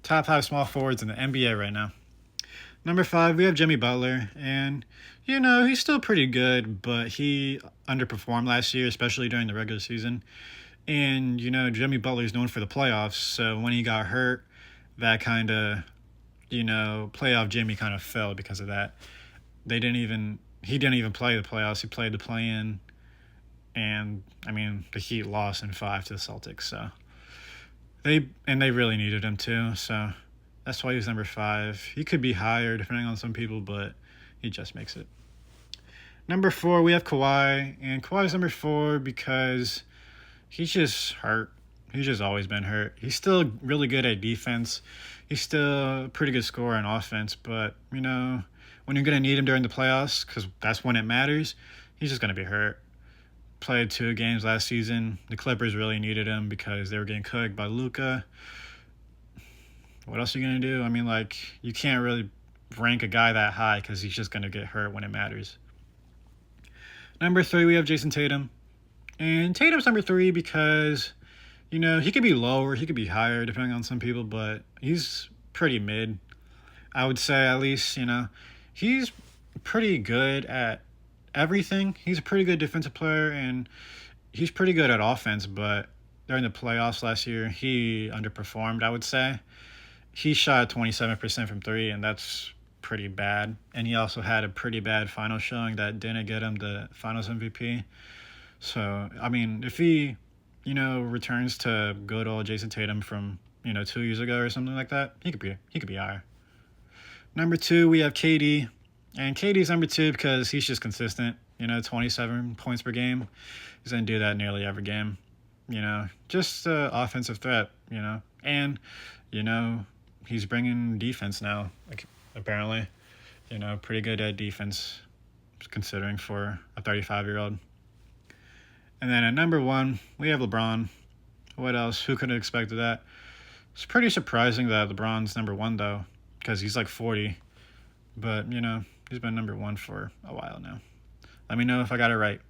top 5 small forwards in the NBA right now. Number 5, we have Jimmy Butler, and he's still pretty good, but he underperformed last year, especially during the regular season. And Jimmy Butler's known for the playoffs, so when he got hurt, that kind of playoff Jimmy kind of fell because of that. He didn't even play the playoffs. He played the play-in, and the Heat lost in 5 to the Celtics. So they really needed him too. So that's why he's number 5. He could be higher depending on some people, but he just makes it. Number 4, we have Kawhi, and Kawhi's number 4 because he's just hurt. He's just always been hurt. He's still really good at defense. He's still a pretty good scorer on offense, but when you're going to need him during the playoffs, because that's when it matters, he's just going to be hurt. Played 2 games last season. The Clippers really needed him because they were getting cooked by Luka. What else are you going to do? You can't really rank a guy that high because he's just going to get hurt when it matters. Number 3, we have Jason Tatum. And Tatum's number 3 because, he could be lower, he could be higher depending on some people, but he's pretty mid. I would say at least, he's pretty good at everything. He's a pretty good defensive player, and he's pretty good at offense, but during the playoffs last year, he underperformed, I would say. He shot 27% from 3, and that's pretty bad. And he also had a pretty bad final showing that didn't get him the Finals MVP. So, if he, returns to good old Jason Tatum from, 2 years ago or something like that, he could be higher. Number 2, we have KD. And KD's number 2 because he's just consistent, 27 points per game. He's going to do that nearly every game, just offensive threat, and, he's bringing defense now, apparently, pretty good at defense considering for a 35-year-old. And then at number 1, we have LeBron. What else? Who could have expected that? It's pretty surprising that LeBron's number 1, though, because he's like 40. But, he's been number 1 for a while now. Let me know if I got it right.